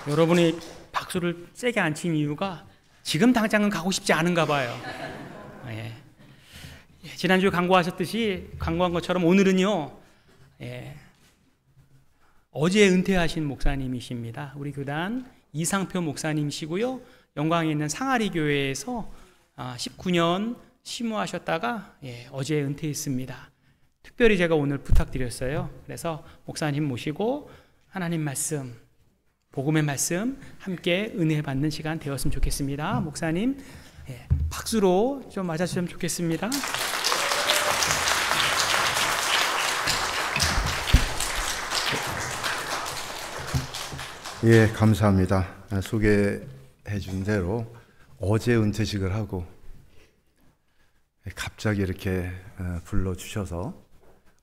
여러분이 박수를 세게 안 친 이유가 지금 당장은 가고 싶지 않은가 봐요. 예. 지난주에 광고한 것처럼 오늘은요, 어제 은퇴하신 목사님이십니다. 우리 교단 이상표 목사님이시고요. 영광에 있는 상아리 교회에서 19년 심우하셨다가 어제 은퇴했습니다. 특별히 제가 오늘 부탁드렸어요. 그래서 목사님 모시고 하나님 말씀, 복음의 말씀 함께 은혜 받는 시간 되었으면 좋겠습니다. 목사님 박수로 좀 맞아주시면 좋겠습니다. 예, 감사합니다. 소개해 준 대로 어제 은퇴식을 하고 갑자기 이렇게 불러주셔서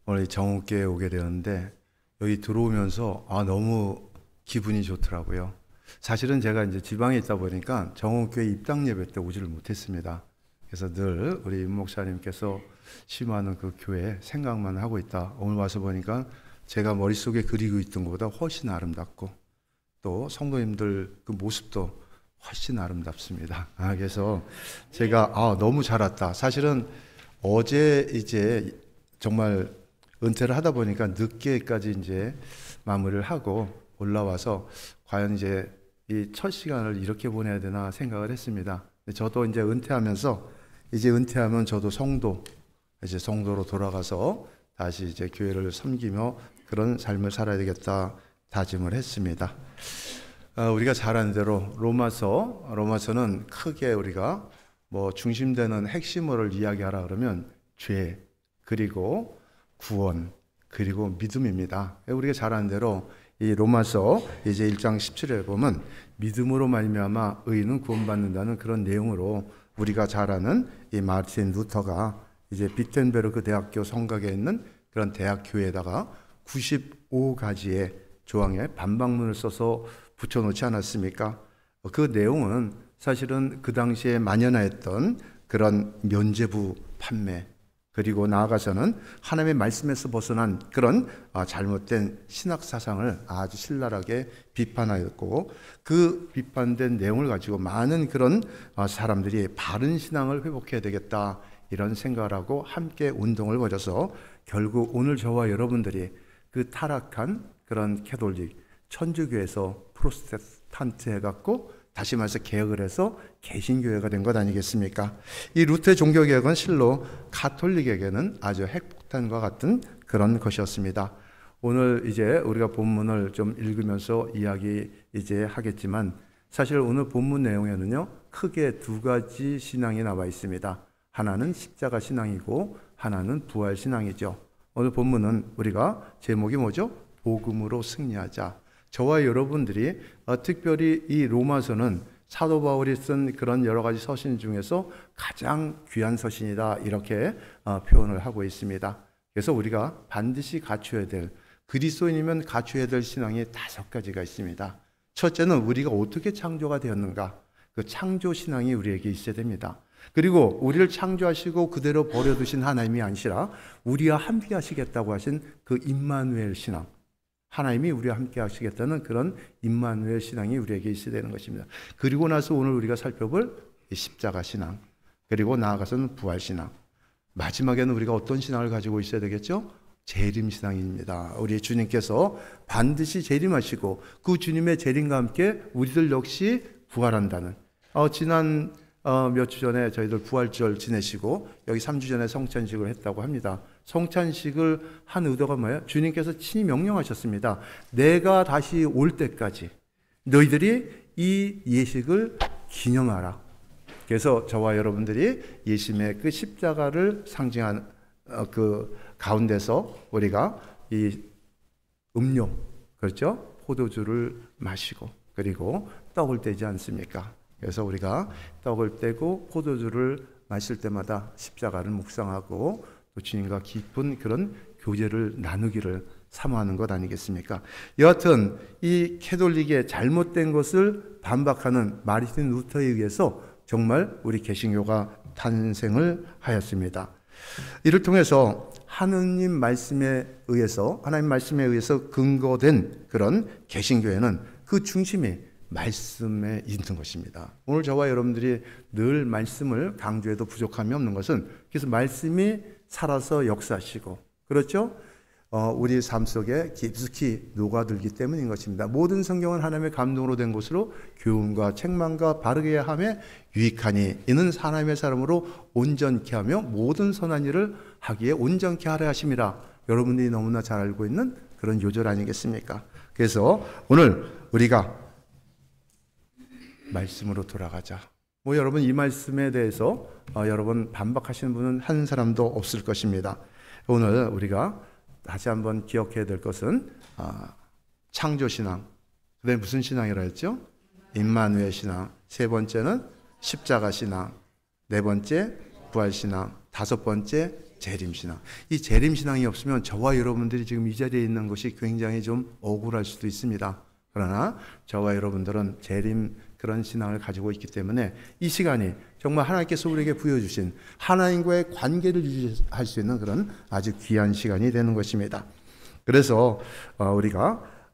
오늘 정우교회에 오게 되었는데, 여기 들어오면서 너무 기분이 좋더라고요. 사실은 제가 이제 지방에 있다 보니까 정우교회 입당 예배 때 오지를 못했습니다. 그래서 늘 우리 임 목사님께서 심화하는 그 교회 생각만 하고 있다. 오늘 와서 보니까 제가 머릿속에 그리고 있던 것보다 훨씬 아름답고, 또 성도님들 그 모습도 훨씬 아름답습니다. 그래서 제가 너무 잘 왔다. 사실은 어제 이제 정말 은퇴를 하다 보니까 늦게까지 이제 마무리를 하고 올라와서 과연 이제 이 첫 시간을 이렇게 보내야 되나 생각을 했습니다. 저도 이제 은퇴하면 저도 성도로 돌아가서 다시 이제 교회를 섬기며 그런 삶을 살아야 되겠다 다짐을 했습니다. 우리가 잘 아는 대로 로마서는 크게 우리가 중심되는 핵심어를 이야기하라 그러면 죄, 그리고 구원, 그리고 믿음입니다. 우리가 잘 아는 대로 이 로마서 이제 1장 17절에 보면 믿음으로 말미암아 의인은 구원받는다는 그런 내용으로 우리가 잘 아는 이 마르틴 루터가 이제 비텐베르크 대학교 성곽에 있는 그런 대학교에다가 95가지의 조항에 반박문을 써서 붙여놓지 않았습니까? 그 내용은 사실은 그 당시에 만연하였던 그런 면죄부 판매, 그리고 나아가서는 하나님의 말씀에서 벗어난 그런 잘못된 신학 사상을 아주 신랄하게 비판하였고, 그 비판된 내용을 가지고 많은 그런 사람들이 바른 신앙을 회복해야 되겠다 이런 생각을 하고 함께 운동을 벌여서 결국 오늘 저와 여러분들이 그 타락한 그런 캐톨릭 천주교에서 프로테스탄트 해갖고 다시 말해서 개혁을 해서 개신교회가 된 것 아니겠습니까? 이 루터의 종교개혁은 실로 가톨릭에게는 아주 핵폭탄과 같은 그런 것이었습니다. 오늘 이제 우리가 본문을 좀 읽으면서 이야기 이제 하겠지만, 사실 오늘 본문 내용에는요 크게 두 가지 신앙이 나와 있습니다. 하나는 십자가 신앙이고 하나는 부활 신앙이죠. 오늘 본문은 우리가 제목이 뭐죠? 복음으로 승리하자. 저와 여러분들이 특별히 이 로마서는 사도 바울이 쓴 그런 여러 가지 서신 중에서 가장 귀한 서신이다 이렇게 표현을 하고 있습니다. 그래서 우리가 반드시 갖춰야 될, 그리스도인이면 갖춰야 될 신앙이 5가지가 있습니다. 첫째는 우리가 어떻게 창조가 되었는가, 그 창조 신앙이 우리에게 있어야 됩니다. 그리고 우리를 창조하시고 그대로 버려두신 하나님이 아니라 우리와 함께 하시겠다고 하신 그 임마누엘 신앙, 하나님이 우리와 함께 하시겠다는 그런 임마누엘 신앙이 우리에게 있어야 되는 것입니다. 그리고 나서 오늘 우리가 살펴볼 십자가 신앙, 그리고 나아가서는 부활 신앙, 마지막에는 우리가 어떤 신앙을 가지고 있어야 되겠죠? 재림 신앙입니다. 우리 주님께서 반드시 재림하시고 그 주님의 재림과 함께 우리들 역시 부활한다는, 지난 몇 주 전에 저희들 부활절 지내시고 여기 3주 전에 성찬식을 했다고 합니다. 성찬식을 한 의도가 뭐예요? 주님께서 친히 명령하셨습니다. 내가 다시 올 때까지 너희들이 이 예식을 기념하라. 그래서 저와 여러분들이 예수님의 그 십자가를 상징한 그 가운데서 우리가 이 음료, 그렇죠? 포도주를 마시고 그리고 떡을 떼지 않습니까? 그래서 우리가 떡을 떼고 포도주를 마실 때마다 십자가를 묵상하고 또 주님과 깊은 그런 교제를 나누기를 사모하는 것 아니겠습니까? 여하튼 이 캐톨릭의 잘못된 것을 반박하는 마르틴 루터에 의해서 정말 우리 개신교가 탄생을 하였습니다. 이를 통해서 하나님 말씀에 의해서 근거된 그런 개신교회는 그 중심이 말씀에 있는 것입니다. 오늘 저와 여러분들이 늘 말씀을 강조해도 부족함이 없는 것은 그래서 말씀이 살아서 역사하시고 그렇죠? 우리 삶 속에 깊숙이 녹아들기 때문인 것입니다. 모든 성경은 하나님의 감동으로 된 것으로 교훈과 책망과 바르게 함에 유익하니 이는 하나님의 사람으로 온전케 하며 모든 선한 일을 하기에 온전케 하려 하심이라. 여러분들이 너무나 잘 알고 있는 그런 요절 아니겠습니까? 그래서 오늘 우리가 말씀으로 돌아가자. 여러분 이 말씀에 대해서 여러분 반박하시는 분은 한 사람도 없을 것입니다. 오늘 우리가 다시 한번 기억해야 될 것은 창조신앙, 그다음에 무슨 신앙이라 했죠? 임마누엘 신앙, 세 번째는 십자가신앙, 네 번째 부활신앙, 다섯 번째 재림신앙. 이 재림신앙이 없으면 저와 여러분들이 지금 이 자리에 있는 것이 굉장히 좀 억울할 수도 있습니다. 그러나 저와 여러분들은 재림 그런 신앙을 가지고 있기 때문에 이 시간이 정말 하나님께서 우리에게 부여주신 하나님과의 관계를 유지할 수 있는 그런 아주 귀한 시간이 되는 것입니다. 그래서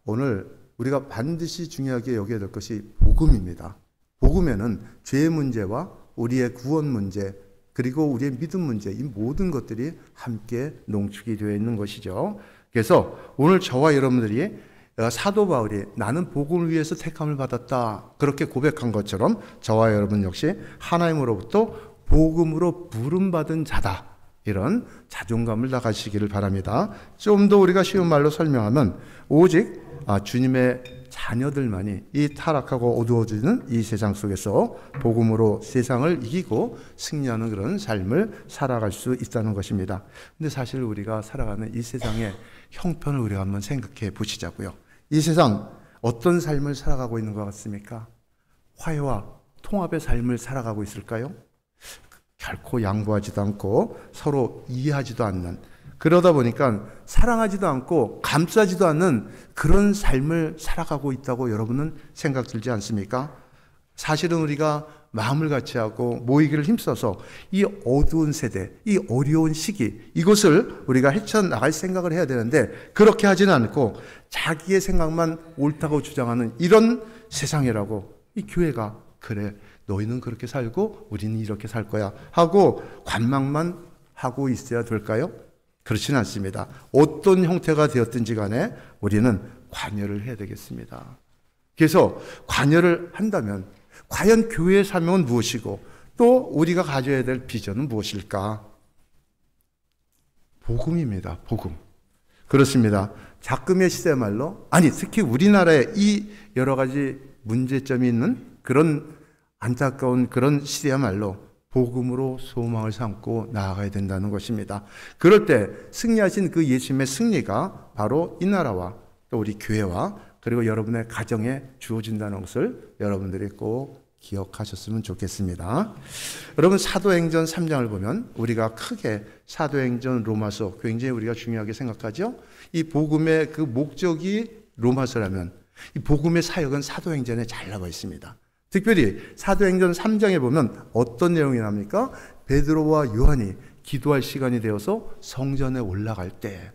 오늘 우리가 반드시 중요하게 여겨야 될 것이 복음입니다. 복음에는 죄의 문제와 우리의 구원 문제 그리고 우리의 믿음 문제 이 모든 것들이 함께 농축이 되어 있는 것이죠. 그래서 오늘 저와 여러분들이 사도 바울이 나는 복음을 위해서 택함을 받았다 그렇게 고백한 것처럼 저와 여러분 역시 하나님으로부터 복음으로 부름받은 자다 이런 자존감을 나가시기를 바랍니다. 좀 더 우리가 쉬운 말로 설명하면 오직 주님의 자녀들만이 이 타락하고 어두워지는 이 세상 속에서 복음으로 세상을 이기고 승리하는 그런 삶을 살아갈 수 있다는 것입니다. 근데 사실 우리가 살아가는 이 세상의 형편을 우리가 한번 생각해 보시자고요. 이 세상 어떤 삶을 살아가고 있는 것 같습니까? 화해와 통합의 삶을 살아가고 있을까요? 결코 양보하지도 않고 서로 이해하지도 않는 그러다 보니까 사랑하지도 않고 감싸지도 않는 그런 삶을 살아가고 있다고 여러분은 생각 들지 않습니까? 사실은 우리가 마음을 같이 하고 모이기를 힘써서 이 어두운 세대, 이 어려운 시기 이것을 우리가 헤쳐나갈 생각을 해야 되는데 그렇게 하지는 않고 자기의 생각만 옳다고 주장하는 이런 세상이라고 이 교회가 그래 너희는 그렇게 살고 우리는 이렇게 살 거야 하고 관망만 하고 있어야 될까요? 그렇지는 않습니다. 어떤 형태가 되었든지 간에 우리는 관여를 해야 되겠습니다. 그래서 관여를 한다면 과연 교회의 사명은 무엇이고 또 우리가 가져야 될 비전은 무엇일까? 복음입니다. 복음. 그렇습니다. 작금의 시대말로 특히 우리나라에 이 여러 가지 문제점이 있는 그런 안타까운 그런 시대야말로 복음으로 소망을 삼고 나아가야 된다는 것입니다. 그럴 때 승리하신 그 예수님의 승리가 바로 이 나라와 또 우리 교회와 그리고 여러분의 가정에 주어진다는 것을 여러분들이 꼭 기억하셨으면 좋겠습니다. 여러분 사도행전 3장을 보면 우리가 크게 사도행전 로마서 굉장히 우리가 중요하게 생각하죠. 이 복음의 그 목적이 로마서라면 이 복음의 사역은 사도행전에 잘 나와 있습니다. 특별히 사도행전 3장에 보면 어떤 내용이 나옵니까? 베드로와 요한이 기도할 시간이 되어서 성전에 올라갈 때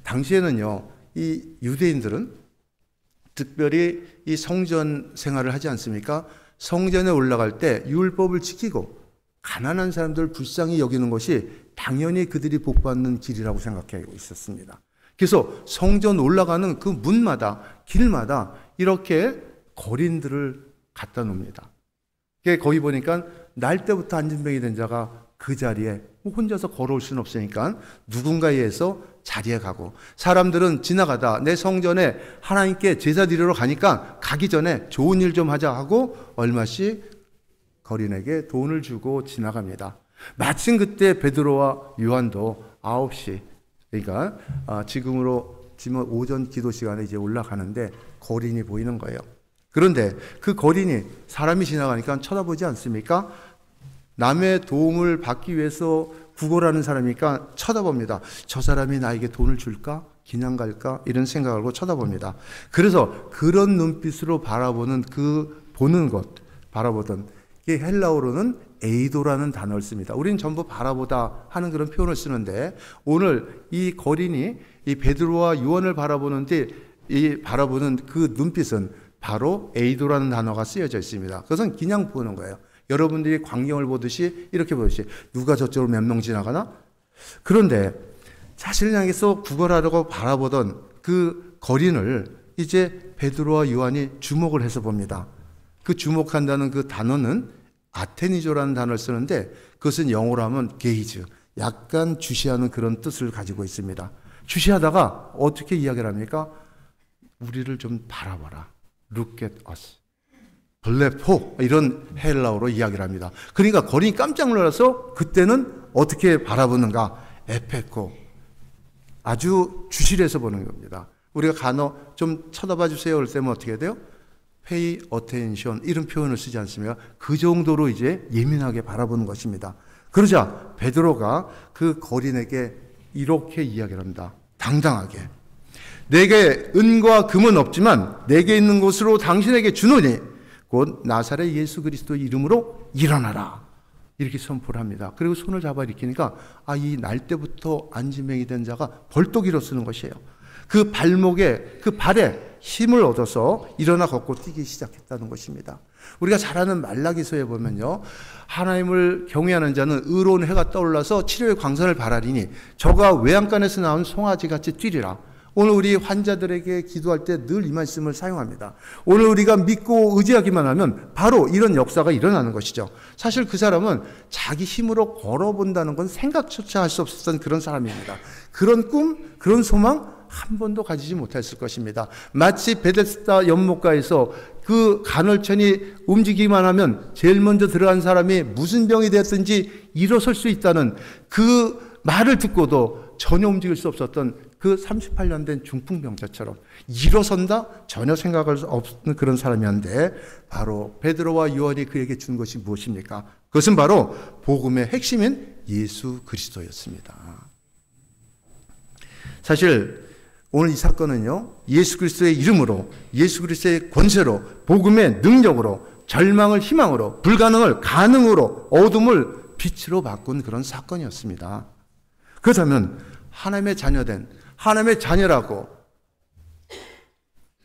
당시에는요 이 유대인들은 특별히 이 성전 생활을 하지 않습니까? 성전에 올라갈 때 율법을 지키고 가난한 사람들을 불쌍히 여기는 것이 당연히 그들이 복받는 길이라고 생각하고 있었습니다. 그래서 성전 올라가는 그 문마다 길마다 이렇게 거린들을 갖다 놓습니다. 거기 보니까 날 때부터 안진병이 된 자가 그 자리에 혼자서 걸어올 수는 없으니까 누군가에 의해서 자리에 가고 사람들은 지나가다 내 성전에 하나님께 제사 드리러 가니까 가기 전에 좋은 일 좀 하자 하고 얼마씩 거린에게 돈을 주고 지나갑니다. 마침 그때 베드로와 요한도 9시 그러니까 지금 오전 기도 시간에 이제 올라가는데 거린이 보이는 거예요. 그런데 그 거린이 사람이 지나가니까 쳐다보지 않습니까? 남의 도움을 받기 위해서 구걸하는 사람이니까 쳐다봅니다. 저 사람이 나에게 돈을 줄까? 그냥 갈까? 이런 생각을 하고 쳐다봅니다. 그래서 그런 눈빛으로 바라보는 바라보던 이게 헬라어로는 에이도라는 단어를 씁니다. 우리는 전부 바라보다 하는 그런 표현을 쓰는데 오늘 이 거린이 이 베드로와 요한을 바라보는 그 눈빛은 바로 에이도라는 단어가 쓰여져 있습니다. 그것은 그냥 보는 거예요. 여러분들이 광경을 보듯이 이렇게 보듯이 누가 저쪽으로 몇 명 지나가나? 그런데 자신을 향해서 구걸하려고 바라보던 그 거린을 이제 베드로와 요한이 주목을 해서 봅니다. 그 주목한다는 그 단어는 아테니조라는 단어를 쓰는데 그것은 영어로 하면 게이즈, 약간 주시하는 그런 뜻을 가지고 있습니다. 주시하다가 어떻게 이야기를 합니까? 우리를 좀 바라봐라. Look at us. 블레포 이런 헬라어로 이야기를 합니다. 그러니까 거린이 깜짝 놀라서 그때는 어떻게 바라보는가? 에페코. 아주 주실해서 보는 겁니다. 우리가 간어 좀 쳐다봐 주세요 할 때면 어떻게 돼요? Pay attention 이런 표현을 쓰지 않습니까? 그 정도로 이제 예민하게 바라보는 것입니다. 그러자 베드로가 그 거린에게 이렇게 이야기를 합니다. 당당하게. 내게 은과 금은 없지만 내게 있는 것으로 당신에게 주노니 곧 나사렛 예수 그리스도의 이름으로 일어나라. 이렇게 선포를 합니다. 그리고 손을 잡아 일으키니까 이 날 때부터 안진뱅이 된 자가 벌떡 일어서는 것이에요. 그 발목에 그 발에 힘을 얻어서 일어나 걷고 뛰기 시작했다는 것입니다. 우리가 잘 아는 말라기서에 보면요, 하나님을 경외하는 자는 의로운 해가 떠올라서 치료의 광선을 발하리니 저가 외양간에서 나온 송아지같이 뛰리라. 오늘 우리 환자들에게 기도할 때 늘 이 말씀을 사용합니다. 오늘 우리가 믿고 의지하기만 하면 바로 이런 역사가 일어나는 것이죠. 사실 그 사람은 자기 힘으로 걸어본다는 건 생각조차 할 수 없었던 그런 사람입니다. 그런 꿈, 그런 소망 한 번도 가지지 못했을 것입니다. 마치 베데스다 연못가에서 그 간헐천이 움직이기만 하면 제일 먼저 들어간 사람이 무슨 병이 됐든지 일어설 수 있다는 그 말을 듣고도 전혀 움직일 수 없었던 그 38년 된 중풍병자처럼 일어선다? 전혀 생각할 수 없는 그런 사람이었는데 바로 베드로와 요한이 그에게 준 것이 무엇입니까? 그것은 바로 복음의 핵심인 예수 그리스도였습니다. 사실 오늘 이 사건은요, 예수 그리스도의 이름으로, 예수 그리스도의 권세로, 복음의 능력으로, 절망을 희망으로, 불가능을 가능으로, 어둠을 빛으로 바꾼 그런 사건이었습니다. 그렇다면 하나님의 자녀된, 하나님의 자녀라고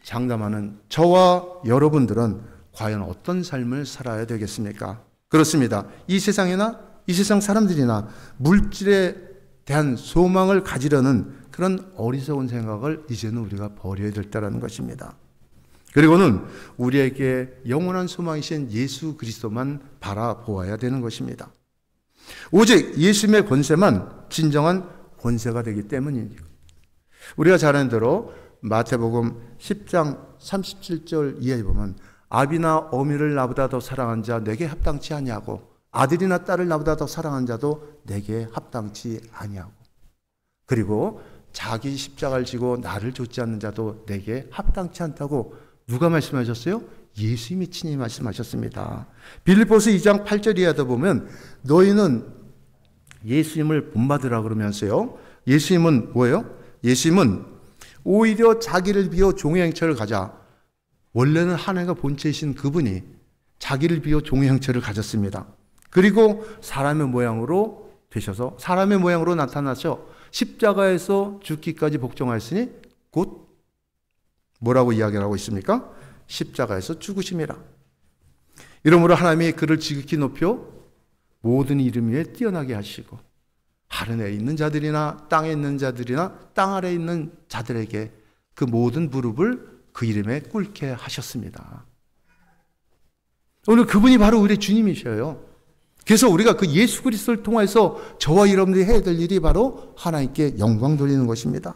장담하는 저와 여러분들은 과연 어떤 삶을 살아야 되겠습니까? 그렇습니다. 이 세상이나 이 세상 사람들이나 물질에 대한 소망을 가지려는 그런 어리석은 생각을 이제는 우리가 버려야 될 때라는 것입니다. 그리고는 우리에게 영원한 소망이신 예수 그리스도만 바라보아야 되는 것입니다. 오직 예수님의 권세만 진정한 권세가 되기 때문입니다. 우리가 잘 아는 대로 마태복음 10장 37절 이하에 보면 아비나 어미를 나보다 더 사랑한 자 내게 합당치 아니하고 아들이나 딸을 나보다 더 사랑한 자도 내게 합당치 아니하고 그리고 자기 십자가를 지고 나를 좇지 않는 자도 내게 합당치 않다고 누가 말씀하셨어요? 예수님이 친히 말씀하셨습니다. 빌립보서 2장 8절 이하도 보면 너희는 예수님을 본받으라 그러면서요. 예수님은 뭐예요? 예수님은 오히려 자기를 비워 종의 형체를 가자. 원래는 하나님과 본체이신 그분이 자기를 비워 종의 형체를 가졌습니다. 그리고 사람의 모양으로 되셔서 사람의 모양으로 나타나셔 십자가에서 죽기까지 복종하였으니 곧 뭐라고 이야기를 하고 있습니까? 십자가에서 죽으심이라. 이러므로 하나님이 그를 지극히 높여 모든 이름 위에 뛰어나게 하시고 하늘에 있는 자들이나 땅에 있는 자들이나 땅 아래에 있는 자들에게 그 모든 무릎을 그 이름에 꿇게 하셨습니다. 오늘 그분이 바로 우리의 주님이셔요. 그래서 우리가 그 예수 그리스도를 통해서 저와 여러분들이 해야 될 일이 바로 하나님께 영광 돌리는 것입니다.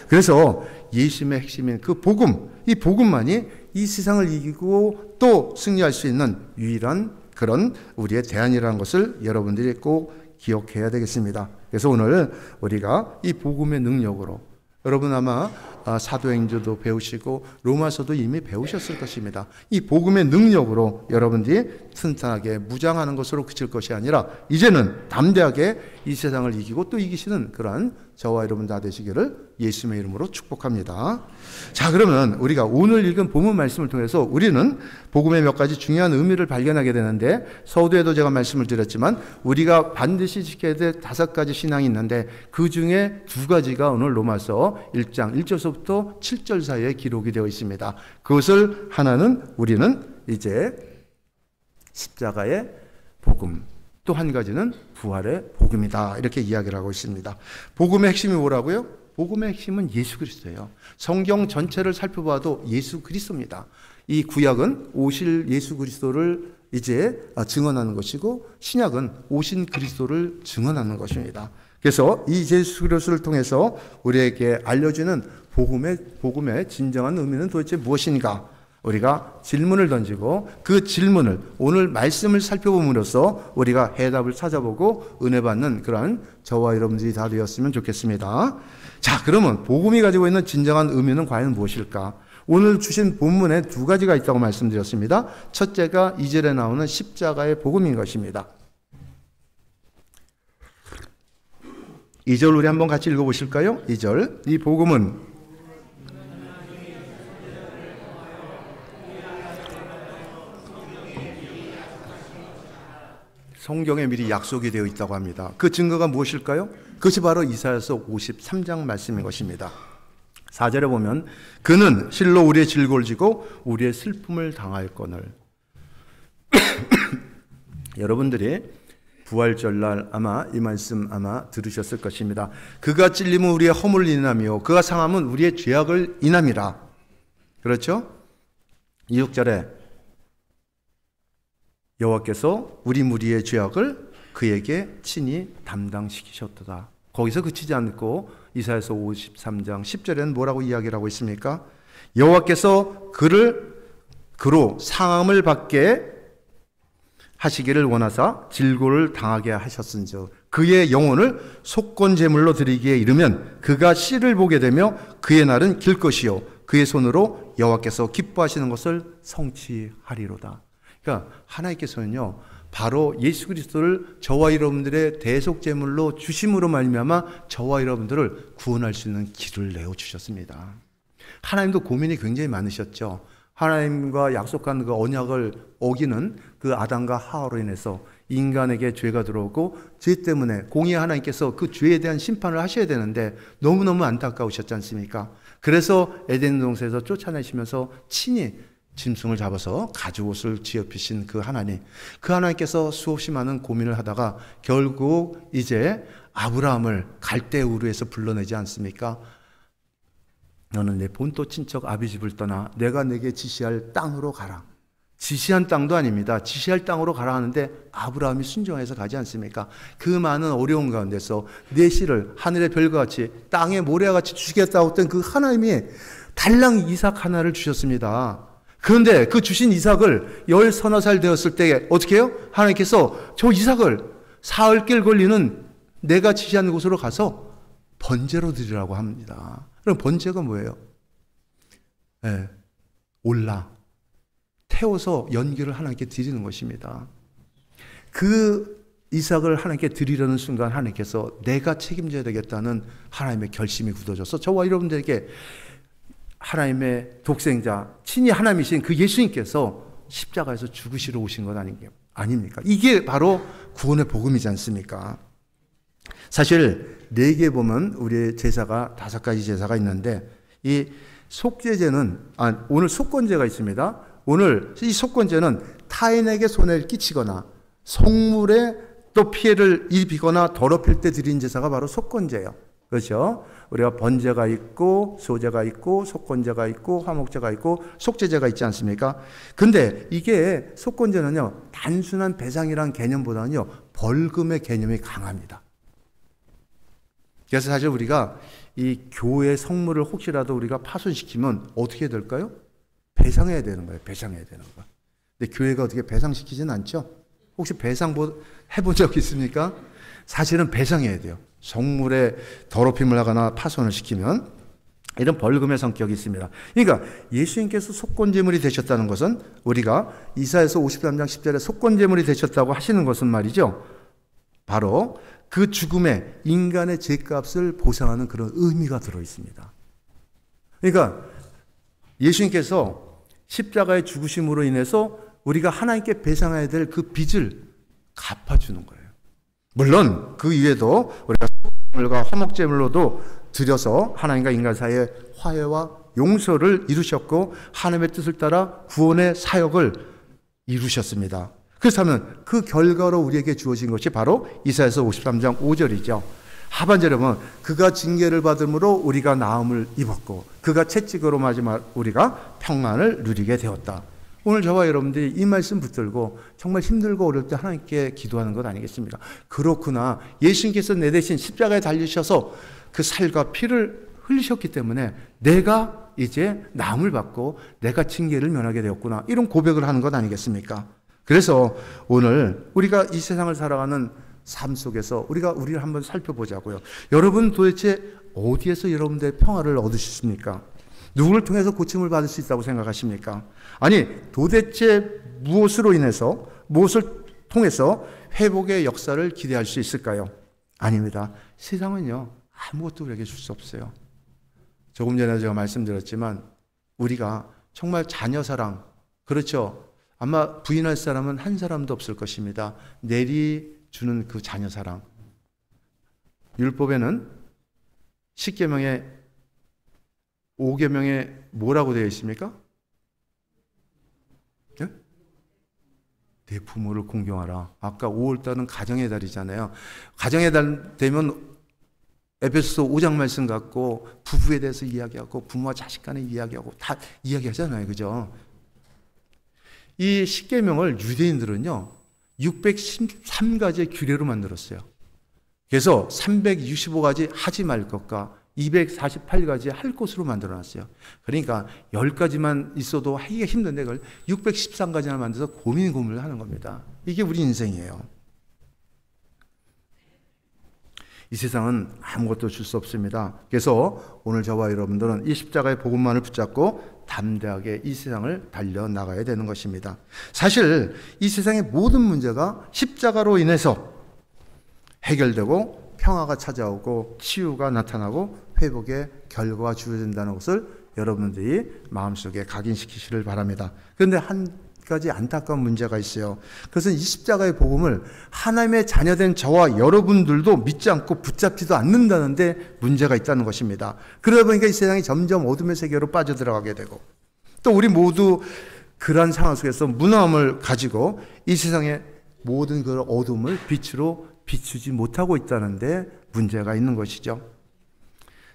그래서 예수님의 핵심인 그 복음, 이 복음만이 이 세상을 이기고 또 승리할 수 있는 유일한 그런 우리의 대안이라는 것을 여러분들이 꼭 기억해야 되겠습니다. 그래서 오늘 우리가 이 복음의 능력으로 여러분 아마 사도행전도 배우시고 로마서도 이미 배우셨을 것입니다. 이 복음의 능력으로 여러분들이 튼튼하게 무장하는 것으로 그칠 것이 아니라 이제는 담대하게 이 세상을 이기고 또 이기시는 그러한 저와 여러분 다 되시기를 예수님의 이름으로 축복합니다. 자, 그러면 우리가 오늘 읽은 본문 말씀을 통해서 우리는 복음의 몇 가지 중요한 의미를 발견하게 되는데, 서두에도 제가 말씀을 드렸지만 우리가 반드시 지켜야 될 5가지 신앙이 있는데 그 중에 2가지가 오늘 로마서 1장 1절서부터 7절 사이에 기록이 되어 있습니다. 그것을 하나는 우리는 이제 십자가의 복음, 또 한 가지는 부활의 복음이다, 이렇게 이야기를 하고 있습니다. 복음의 핵심이 뭐라고요? 복음의 핵심은 예수 그리스도예요. 성경 전체를 살펴봐도 예수 그리스도입니다. 이 구약은 오실 예수 그리스도를 이제 증언하는 것이고, 신약은 오신 그리스도를 증언하는 것입니다. 그래서 이 예수 그리스도를 통해서 우리에게 알려주는 복음의 진정한 의미는 도대체 무엇인가? 우리가 질문을 던지고 그 질문을 오늘 말씀을 살펴봄으로써 우리가 해답을 찾아보고 은혜 받는 그런 저와 여러분들이 다 되었으면 좋겠습니다. 자, 그러면 복음이 가지고 있는 진정한 의미는 과연 무엇일까? 오늘 주신 본문에 2가지가 있다고 말씀드렸습니다. 첫째가 2절에 나오는 십자가의 복음인 것입니다. 2절 우리 한번 같이 읽어보실까요? 2절, 이 복음은 성경에 미리 약속이 되어 있다고 합니다. 그 증거가 무엇일까요? 그것이 바로 이사야서 53장 말씀인 것입니다. 4절에 보면 그는 실로 우리의 질고를 지고 우리의 슬픔을 당하였거늘. 여러분들이 부활절날 아마 이 말씀 아마 들으셨을 것입니다. 그가 찔림은 우리의 허물을 인함이요 그가 상함은 우리의 죄악을 인함이라. 그렇죠? 6절에 여호와께서 우리 무리의 죄악을 그에게 친히 담당시키셨도다. 거기서 그치지 않고 이사야서 53장 10절에는 뭐라고 이야기를 하고 있습니까? 여호와께서 그로 상함을 받게 하시기를 원하사 질고를 당하게 하셨은즉 그의 영혼을 속건제물로 드리기에 이르면 그가 씨를 보게 되며 그의 날은 길 것이요 그의 손으로 여호와께서 기뻐하시는 것을 성취하리로다. 그러니까 하나님께서는요, 바로 예수 그리스도를 저와 여러분들의 대속제물로 주심으로 말미암아 저와 여러분들을 구원할 수 있는 길을 내어주셨습니다. 하나님도 고민이 굉장히 많으셨죠. 하나님과 약속한 그 언약을 어기는 그 아담과 하와로 인해서 인간에게 죄가 들어오고 죄 때문에 공의 하나님께서 그 죄에 대한 심판을 하셔야 되는데 너무너무 안타까우셨지 않습니까? 그래서 에덴 동산에서 쫓아내시면서 친히 짐승을 잡아서 가죽옷을 지어피신 그 하나님께서 수없이 많은 고민을 하다가 결국 이제 아브라함을 갈대 우르에서 불러내지 않습니까? 너는 내 본토 친척 아비 집을 떠나 내가 내게 지시할 땅으로 가라. 지시한 땅도 아닙니다. 지시할 땅으로 가라 하는데 아브라함이 순종해서 가지 않습니까? 그 많은 어려운 가운데서 내 씨를 하늘의 별과 같이 땅의 모래와 같이 주시겠다고 했던 그 하나님이 달랑 이삭 하나를 주셨습니다. 그런데 그 주신 이삭을 10서너 되었을 때 어떻게 해요? 하나님께서 저 이삭을 사흘길 걸리는 내가 지시한 곳으로 가서 번제로 드리라고 합니다. 그럼 번제가 뭐예요? 올라 태워서 연기를 하나님께 드리는 것입니다. 그 이삭을 하나님께 드리려는 순간 하나님께서 내가 책임져야 되겠다는 하나님의 결심이 굳어져서 저와 여러분들에게 하나님의 독생자, 친히 하나님이신 그 예수님께서 십자가에서 죽으시러 오신 것 아닙니까? 이게 바로 구원의 복음이지 않습니까? 사실 4개 보면 우리의 제사가 5가지 제사가 있는데 이 속죄제는 오늘 속건제가 있습니다. 오늘 이 속건제는 타인에게 손해를 끼치거나 성물에 또 피해를 입히거나 더럽힐 때 드린 제사가 바로 속건제예요. 그렇죠? 우리가 번제가 있고 소제가 있고 속건제가 있고 화목제가 있고 속죄제가 있지 않습니까? 근데 이게 속건제는요, 단순한 배상이라는 개념보다는요, 벌금의 개념이 강합니다. 그래서 사실 우리가 이 교회 성물을 혹시라도 우리가 파손시키면 어떻게 될까요? 배상해야 되는 거예요. 배상해야 되는 거. 근데 교회가 어떻게 배상시키진 않죠? 혹시 배상 해본 적 있습니까? 사실은 배상해야 돼요. 성물에 더럽힘을 하거나 파손을 시키면 이런 벌금의 성격이 있습니다. 그러니까 예수님께서 속건제물이 되셨다는 것은 우리가 이사야서 53장 10절에 속건제물이 되셨다고 하시는 것은 말이죠, 바로 그 죽음에 인간의 죄값을 보상하는 그런 의미가 들어 있습니다. 그러니까 예수님께서 십자가의 죽으심으로 인해서 우리가 하나님께 배상해야 될 그 빚을 갚아주는 거예요. 물론 그 이외에도 우리가 소금물과 화목제물로도 드려서 하나님과 인간 사이의 화해와 용서를 이루셨고 하나님의 뜻을 따라 구원의 사역을 이루셨습니다. 그렇다면 그 결과로 우리에게 주어진 것이 바로 이사야서 53장 5절이죠. 하반절에 보면 그가 징계를 받음으로 우리가 나음을 입었고 그가 채찍으로 맞으면 우리가 평안을 누리게 되었다. 오늘 저와 여러분들이 이 말씀 붙들고 정말 힘들고 어려울 때 하나님께 기도하는 것 아니겠습니까? 그렇구나. 예수님께서 내 대신 십자가에 달리셔서 그 살과 피를 흘리셨기 때문에 내가 이제 나음을 받고 내가 징계를 면하게 되었구나. 이런 고백을 하는 것 아니겠습니까? 그래서 오늘 우리가 이 세상을 살아가는 삶 속에서 우리를 한번 살펴보자고요. 여러분 도대체 어디에서 여러분들의 평화를 얻으셨습니까? 누구를 통해서 고침을 받을 수 있다고 생각하십니까? 아니 도대체 무엇으로 인해서 무엇을 통해서 회복의 역사를 기대할 수 있을까요? 아닙니다. 세상은요 아무것도 우리에게 줄 수 없어요. 조금 전에 제가 말씀드렸지만 우리가 정말 자녀 사랑, 그렇죠? 아마 부인할 사람은 한 사람도 없을 것입니다. 내리주는 그 자녀 사랑. 율법에는 10계명에 5계명에 뭐라고 되어 있습니까? 네? 내 부모를 공경하라. 아까 5월달은 가정의 달이잖아요. 가정의 달 되면 에베소서 5장 말씀 갖고 부부에 대해서 이야기하고 부모와 자식 간에 이야기하고 다 이야기하잖아요. 그죠? 이 10계명을 유대인들은요 613가지의 규례로 만들었어요. 그래서 365가지 하지 말 것과 248가지 할 것으로 만들어놨어요. 그러니까 10가지만 있어도 하기가 힘든데 그걸 613가지나 만들어서 고민을 하는 겁니다. 이게 우리 인생이에요. 이 세상은 아무것도 줄 수 없습니다. 그래서 오늘 저와 여러분들은 이 십자가의 복음만을 붙잡고 담대하게 이 세상을 달려나가야 되는 것입니다. 사실 이 세상의 모든 문제가 십자가로 인해서 해결되고 평화가 찾아오고 치유가 나타나고 회복의 결과가 주어진다는 것을 여러분들이 마음속에 각인시키시를 바랍니다. 그런데 한 가지 안타까운 문제가 있어요. 그것은 이 십자가의 복음을 하나님의 자녀된 저와 여러분들도 믿지 않고 붙잡지도 않는다는데 문제가 있다는 것입니다. 그러다 보니까 이 세상이 점점 어둠의 세계로 빠져들어가게 되고 또 우리 모두 그러한 상황 속에서 무너함을 가지고 이 세상의 모든 그 어둠을 빛으로 비추지 못하고 있다는데 문제가 있는 것이죠.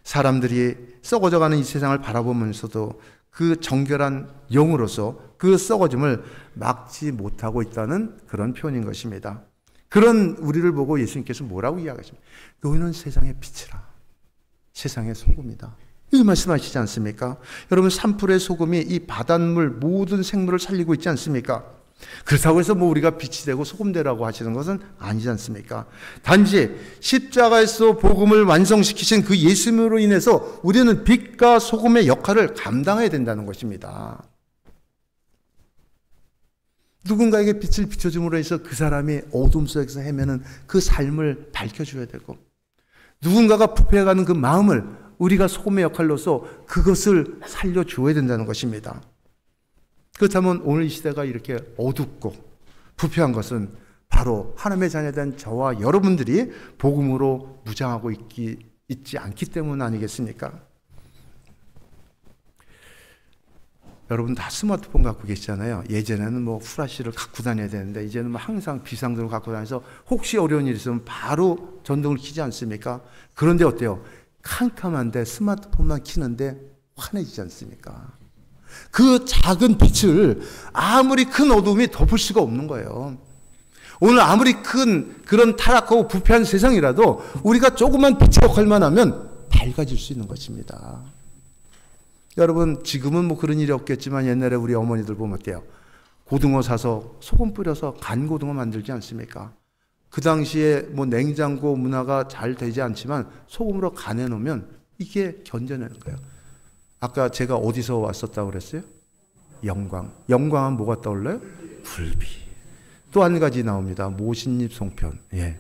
사람들이 썩어져가는 이 세상을 바라보면서도 그 정결한 영으로서 그 썩어짐을 막지 못하고 있다는 그런 표현인 것입니다. 그런 우리를 보고 예수님께서 뭐라고 이야기하십니까? 너희는 세상의 빛이라. 세상의 소금이다. 이 말씀하시지 않습니까? 여러분 산불의 소금이 이 바닷물 모든 생물을 살리고 있지 않습니까? 그렇다고 해서 뭐 우리가 빛이 되고 소금 되라고 하시는 것은 아니지 않습니까? 단지 십자가에서 복음을 완성시키신 그 예수님으로 인해서 우리는 빛과 소금의 역할을 감당해야 된다는 것입니다. 누군가에게 빛을 비춰줌으로 해서 그 사람이 어둠 속에서 헤매는 그 삶을 밝혀줘야 되고 누군가가 부패해가는 그 마음을 우리가 소금의 역할로서 그것을 살려줘야 된다는 것입니다. 그렇다면 오늘 이 시대가 이렇게 어둡고 부패한 것은 바로 하나님의 자녀된 저와 여러분들이 복음으로 무장하고 있지 않기 때문 아니겠습니까? 여러분 다 스마트폰 갖고 계시잖아요. 예전에는 뭐 후라시를 갖고 다녀야 되는데 이제는 뭐 항상 비상등을 갖고 다녀서 혹시 어려운 일이 있으면 바로 전등을 켜지 않습니까? 그런데 어때요? 캄캄한데 스마트폰만 켜는데 환해지지 않습니까? 그 작은 빛을 아무리 큰 어둠이 덮을 수가 없는 거예요. 오늘 아무리 큰 그런 타락하고 부패한 세상이라도 우리가 조그만 빛의 역할만 하면 밝아질 수 있는 것입니다. 여러분 지금은 뭐 그런 일이 없겠지만 옛날에 우리 어머니들 보면 어때요? 고등어 사서 소금 뿌려서 간 고등어 만들지 않습니까? 그 당시에 뭐 냉장고 문화가 잘 되지 않지만 소금으로 간해 놓으면 이게 견뎌내는 거예요. 아까 제가 어디서 왔었다고 그랬어요? 영광. 영광은 뭐가 떠올라요? 굴비. 또 한 가지 나옵니다. 모신잎 송편. 예.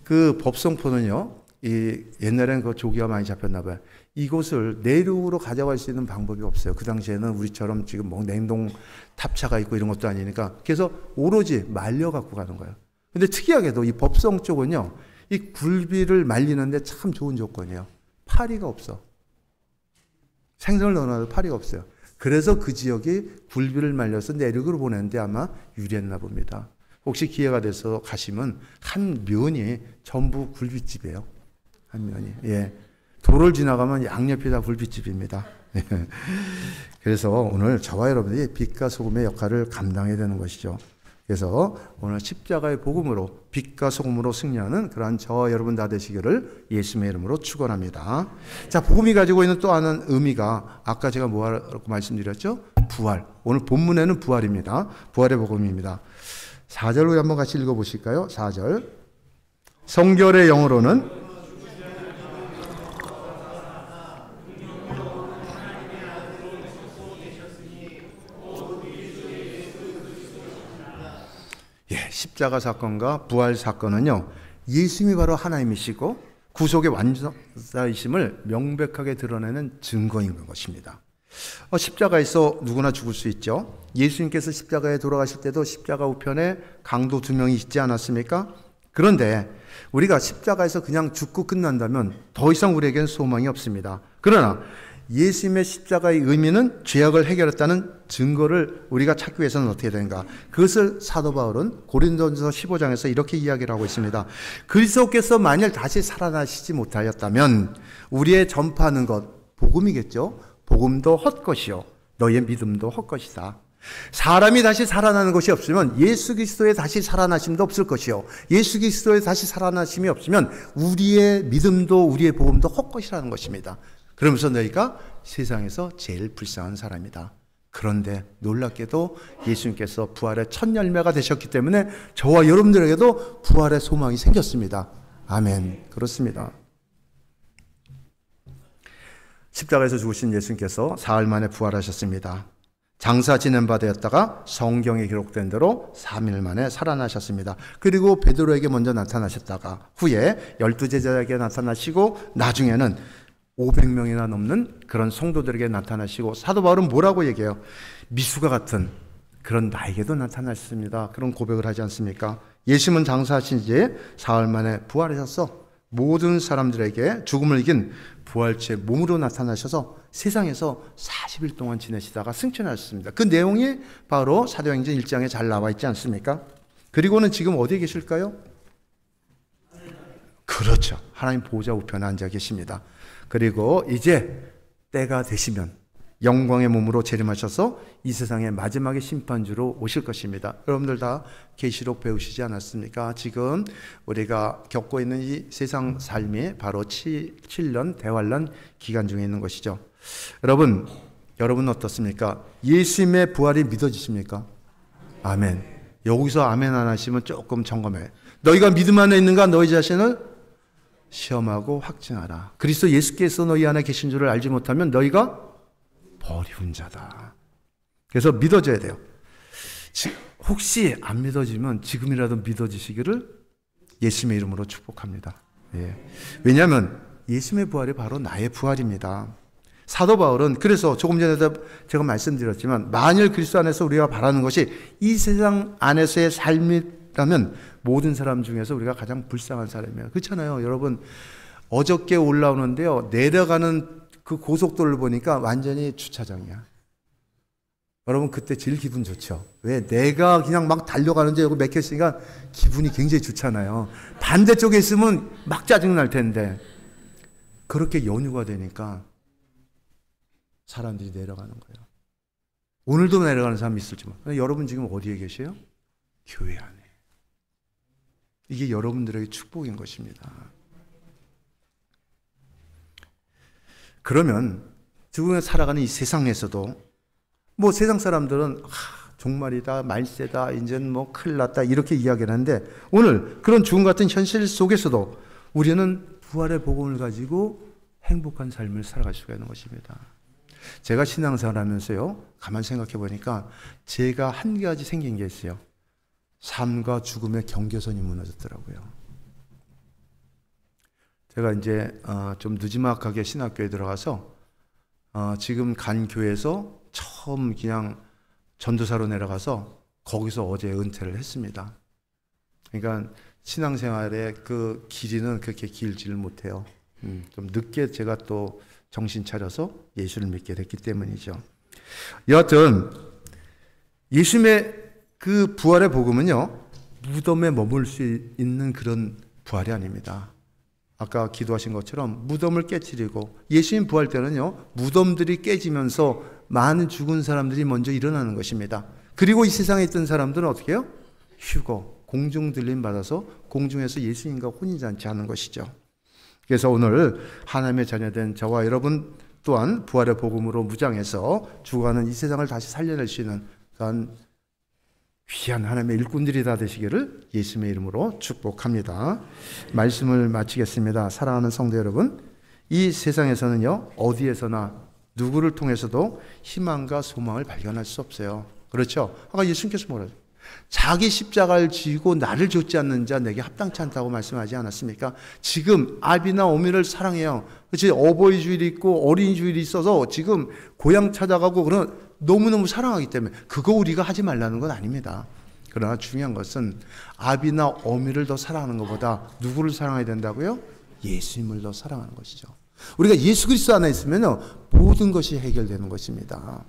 그 법성포는요, 이 옛날에는 그 조기가 많이 잡혔나 봐요. 이곳을 내륙으로 가져갈 수 있는 방법이 없어요. 그 당시에는 우리처럼 지금 뭐 냉동 탑차가 있고 이런 것도 아니니까. 그래서 오로지 말려 갖고 가는 거예요. 근데 특이하게도 이 법성 쪽은요, 이 굴비를 말리는데 참 좋은 조건이에요. 파리가 없어. 생선을 넣어놔도 파리가 없어요. 그래서 그 지역이 굴비를 말려서 내륙으로 보내는데 아마 유리했나 봅니다. 혹시 기회가 돼서 가시면 한 면이 전부 굴비집이에요. 한 면이. 예. 도를 지나가면 양옆이 다 굴비집입니다. 그래서 오늘 저와 여러분들이 빛과 소금의 역할을 감당해야 되는 것이죠. 그래서 오늘 십자가의 복음으로 빛과 소금으로 승리하는 그러한 저와 여러분 다 되시기를 예수님의 이름으로 축원합니다. 자, 복음이 가지고 있는 또 하나는 의미가 아까 제가 뭐라고 말씀드렸죠? 부활. 오늘 본문에는 부활입니다. 부활의 복음입니다. 4절 우리 한번 같이 읽어보실까요? 4절. 성결의 영어로는 십자가 사건과 부활 사건은요, 예수님이 바로 하나님이시고 구속의 완전자이심을 명백하게 드러내는 증거인 것입니다. 십자가에서 누구나 죽을 수 있죠. 예수님께서 십자가에 돌아가실 때도 십자가 우편에 강도 2명이 있지 않았습니까? 그런데 우리가 십자가에서 그냥 죽고 끝난다면 더 이상 우리에게는 소망이 없습니다. 그러나 예수님의 십자가의 의미는 죄악을 해결했다는 증거를 우리가 찾기 위해서는 어떻게 되는가? 그것을 사도 바울은 고린도전서 15장에서 이렇게 이야기를 하고 있습니다. 그리스도께서 만일 다시 살아나시지 못하였다면 우리의 전파하는 것, 복음이겠죠? 복음도 헛것이요 너의 믿음도 헛것이다. 사람이 다시 살아나는 것이 없으면 예수 그리스도의 다시 살아나심도 없을 것이요 예수 그리스도의 다시 살아나심이 없으면 우리의 믿음도 우리의 복음도 헛것이라는 것입니다. 그러면서 너희가 세상에서 제일 불쌍한 사람이다. 그런데 놀랍게도 예수님께서 부활의 첫 열매가 되셨기 때문에 저와 여러분들에게도 부활의 소망이 생겼습니다. 아멘. 그렇습니다. 십자가에서 죽으신 예수님께서 사흘 만에 부활하셨습니다. 장사 지낸 바 되었다가 성경에 기록된 대로 3일 만에 살아나셨습니다. 그리고 베드로에게 먼저 나타나셨다가 후에 12제자에게 나타나시고 나중에는 500명이나 넘는 그런 성도들에게 나타나시고 사도 바울은 뭐라고 얘기해요? 미수가 같은 그런 나에게도 나타나셨습니다. 그런 고백을 하지 않습니까? 예수님은 장사하신 지 사흘 만에 부활하셔서 모든 사람들에게 죽음을 이긴 부활체의 몸으로 나타나셔서 세상에서 40일 동안 지내시다가 승천하셨습니다. 그 내용이 바로 사도행전 1장에 잘 나와 있지 않습니까? 그리고는 지금 어디에 계실까요? 그렇죠. 하나님 보좌 우편에 앉아 계십니다. 그리고 이제 때가 되시면 영광의 몸으로 재림하셔서 이 세상의 마지막의 심판주로 오실 것입니다. 여러분들 다 계시록 배우시지 않았습니까? 지금 우리가 겪고 있는 이 세상 삶이 바로 7년 대환란 기간 중에 있는 것이죠. 여러분 어떻습니까? 예수님의 부활이 믿어지십니까? 아멘. 여기서 아멘 안 하시면 조금 점검해. 너희가 믿음 안에 있는가? 너희 자신을 시험하고 확증하라. 그리스도 예수께서 너희 안에 계신 줄을 알지 못하면 너희가 버리운 자다. 그래서 믿어져야 돼요. 혹시 안 믿어지면 지금이라도 믿어지시기를 예수님의 이름으로 축복합니다. 예. 왜냐하면 예수님의 부활이 바로 나의 부활입니다. 사도 바울은 그래서 조금 전에도 제가 말씀드렸지만 만일 그리스도 안에서 우리가 바라는 것이 이 세상 안에서의 삶이라면 모든 사람 중에서 우리가 가장 불쌍한 사람이에요. 그렇잖아요. 여러분 어저께 올라오는데요. 내려가는 그 고속도로를 보니까 완전히 주차장이야. 여러분 그때 제일 기분 좋죠. 왜? 내가 그냥 막 달려가는데 여기 막혔으니까 기분이 굉장히 좋잖아요. 반대쪽에 있으면 막 짜증날 텐데 그렇게 연휴가 되니까 사람들이 내려가는 거예요. 오늘도 내려가는 사람이 있을지만 여러분 지금 어디에 계세요? 교회 안에. 이게 여러분들에게 축복인 것입니다. 그러면 지금 살아가는 이 세상에서도 뭐 세상 사람들은 종말이다, 말세다, 이제는 뭐 큰일 났다 이렇게 이야기를 하는데 오늘 그런 죽음 같은 현실 속에서도 우리는 부활의 복음을 가지고 행복한 삶을 살아갈 수가 있는 것입니다. 제가 신앙생활 하면서요, 가만 생각해 보니까 제가 한 가지 생긴 게 있어요. 삶과 죽음의 경계선이 무너졌더라고요. 제가 이제 좀 늦지막하게 신학교에 들어가서 지금 간 교회에서 처음 그냥 전도사로 내려가서 거기서 어제 은퇴를 했습니다. 그러니까 신앙생활의 그 길이는 그렇게 길지를 못해요. 좀 늦게 제가 또 정신 차려서 예수를 믿게 됐기 때문이죠. 여하튼 예수님의 그 부활의 복음은요, 무덤에 머물 수 있는 그런 부활이 아닙니다. 아까 기도하신 것처럼 무덤을 깨트리고, 예수님 부활 때는요, 무덤들이 깨지면서 많은 죽은 사람들이 먼저 일어나는 것입니다. 그리고 이 세상에 있던 사람들은 어떻게 해요? 휴거, 공중 들림 받아서 공중에서 예수님과 혼인잔치 하는 것이죠. 그래서 오늘 하나님의 자녀된 저와 여러분 또한 부활의 복음으로 무장해서 죽어가는 이 세상을 다시 살려낼 수 있는 그런 귀한 하나님의 일꾼들이 다 되시기를 예수님의 이름으로 축복합니다. 말씀을 마치겠습니다. 사랑하는 성도 여러분, 이 세상에서는요, 어디에서나 누구를 통해서도 희망과 소망을 발견할 수 없어요. 그렇죠? 아까 예수님께서 뭐라죠? 자기 십자가를 지고 나를 좇지 않는 자 내게 합당치 않다고 말씀하지 않았습니까? 지금 아비나 어미를 사랑해요. 그렇지? 어버이 주일이 있고 어린이 주일이 있어서 지금 고향 찾아가고 그런 너무너무 사랑하기 때문에 그거 우리가 하지 말라는 건 아닙니다. 그러나 중요한 것은 아비나 어미를 더 사랑하는 것보다 누구를 사랑해야 된다고요? 예수님을 더 사랑하는 것이죠. 우리가 예수 그리스도 안에 있으면 모든 것이 해결되는 것입니다.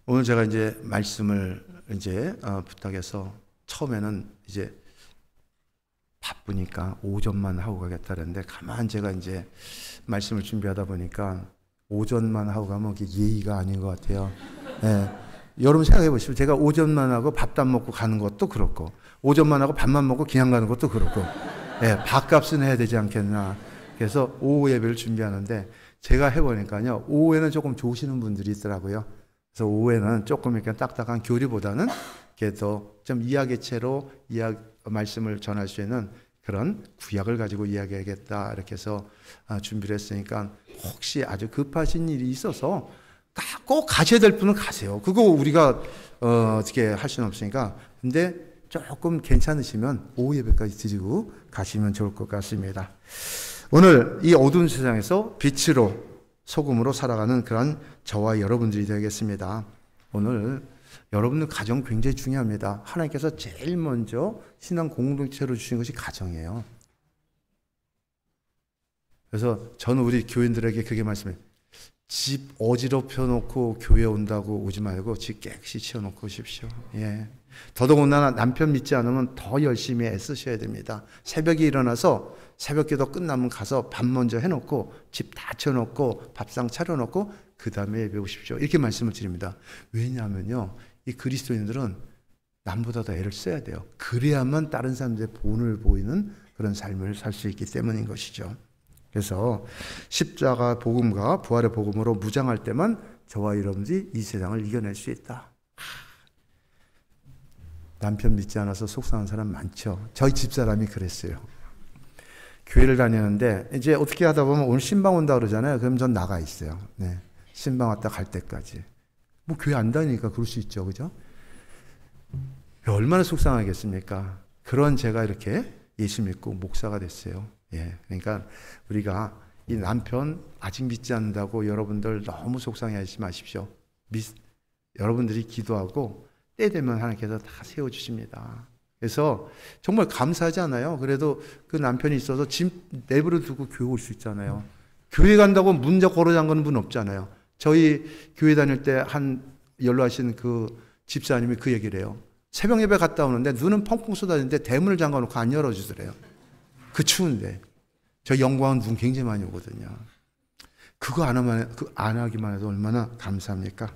오늘 제가 이제 말씀을 이제 부탁해서 처음에는 이제 바쁘니까 오전만 하고 가겠다는데 가만 제가 이제 말씀을 준비하다 보니까 오전만 하고 가면 그게 예의가 아닌 것 같아요. 네. 여러분 생각해 보시면 제가 오전만 하고 밥도 안 먹고 가는 것도 그렇고 오전만 하고 밥만 먹고 그냥 가는 것도 그렇고 네, 밥값은 해야 되지 않겠나. 그래서 오후 예배를 준비하는데 제가 해보니까요, 오후에는 조금 좋으시는 분들이 있더라고요. 그래서 오후에는 조금 이렇게 딱딱한 교리보다는 이렇게 더 좀 이야기체로 말씀을 전할 수 있는 그런 구약을 가지고 이야기하겠다 이렇게 해서 준비를 했으니까 혹시 아주 급하신 일이 있어서 꼭 가셔야 될 분은 가세요. 그거 우리가 어떻게 할 수는 없으니까. 근데 조금 괜찮으시면 오후 예배까지 드리고 가시면 좋을 것 같습니다. 오늘 이 어두운 세상에서 빛으로 소금으로 살아가는 그런 저와 여러분들이 되겠습니다. 오늘 여러분들 가정 굉장히 중요합니다. 하나님께서 제일 먼저 신앙 공동체로 주신 것이 가정이에요. 그래서 저는 우리 교인들에게 그게 말씀해요. 집 어지럽혀 놓고 교회 온다고 오지 말고 집 깨끗이 치워놓고 오십시오. 예. 더더군다나 남편 믿지 않으면 더 열심히 애쓰셔야 됩니다. 새벽에 일어나서 새벽기도 끝나면 가서 밥 먼저 해놓고 집 다 치워놓고 밥상 차려놓고 그 다음에 예배 오십시오. 이렇게 말씀을 드립니다. 왜냐하면요, 이 그리스도인들은 남보다 더 애를 써야 돼요. 그래야만 다른 사람들의 본을 보이는 그런 삶을 살 수 있기 때문인 것이죠. 그래서 십자가 복음과 부활의 복음으로 무장할 때만 저와 여러분들이 이 세상을 이겨낼 수 있다. 남편 믿지 않아서 속상한 사람 많죠. 저희 집사람이 그랬어요. 교회를 다니는데 이제 어떻게 하다 보면 오늘 신방 온다 그러잖아요. 그럼 전 나가 있어요. 네. 신방 왔다 갈 때까지. 뭐 교회 안 다니니까 그럴 수 있죠. 그죠? 얼마나 속상하겠습니까? 그런 제가 이렇게 예수 믿고 목사가 됐어요. 예. 그러니까 우리가 이 남편 아직 믿지 않는다고 여러분들 너무 속상해 하지 마십시오. 여러분들이 기도하고 때 되면 하나님께서 다 세워주십니다. 그래서 정말 감사하지 않아요? 그래도 그 남편이 있어서 집 내버려 두고 교회 올 수 있잖아요. 교회 간다고 문제 걸어 잠그는 분 없잖아요. 저희 교회 다닐 때 한 연로하신 그 집사님이 그 얘기를 해요. 새벽 예배 갔다 오는데 눈은 펑펑 쏟아지는데 대문을 잠가놓고 안 열어주더래요. 그 추운데. 저 영광은 눈 굉장히 많이 오거든요. 그거 안 하기만 해도 얼마나 감사합니까?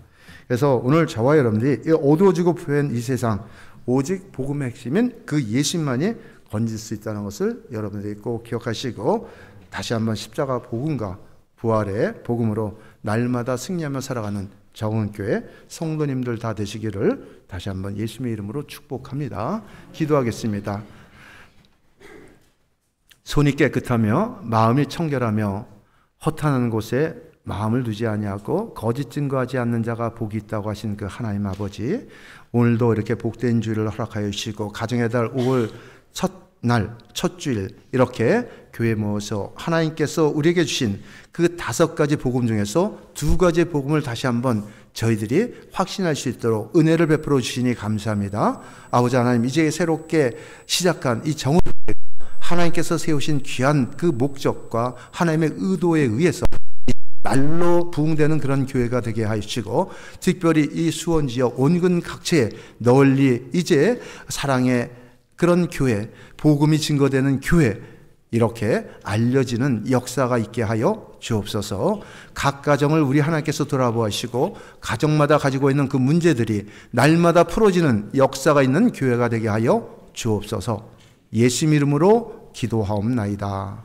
그래서 오늘 저와 여러분들이 어두워지고 부연 이 세상 오직 복음의 핵심인 그 예수님만이 건질 수 있다는 것을 여러분들이 꼭 기억하시고 다시 한번 십자가 복음과 부활의 복음으로 날마다 승리하며 살아가는 정은교회 성도님들 다 되시기를 다시 한번 예수님의 이름으로 축복합니다. 기도하겠습니다. 손이 깨끗하며 마음이 청결하며 허탄한 곳에 마음을 두지 아니하고 거짓 증거하지 않는 자가 복이 있다고 하신 그 하나님 아버지, 오늘도 이렇게 복된 주일을 허락하여 주시고 가정의 달 5월 첫 날, 첫 주일 이렇게 교회에 모여서 하나님께서 우리에게 주신 그 5가지 복음 중에서 2가지 복음을 다시 한번 저희들이 확신할 수 있도록 은혜를 베풀어 주시니 감사합니다. 아버지 하나님, 이제 새롭게 시작한 이 정우 하나님께서 세우신 귀한 그 목적과 하나님의 의도에 의해서 날로 부흥되는 그런 교회가 되게 하시고, 특별히 이 수원 지역 온근 각지에 널리 이제 사랑의 그런 교회, 복음이 증거되는 교회, 이렇게 알려지는 역사가 있게 하여 주옵소서. 각 가정을 우리 하나님께서 돌아보시고 가정마다 가지고 있는 그 문제들이 날마다 풀어지는 역사가 있는 교회가 되게 하여 주옵소서. 예수 이름으로 기도하옵나이다.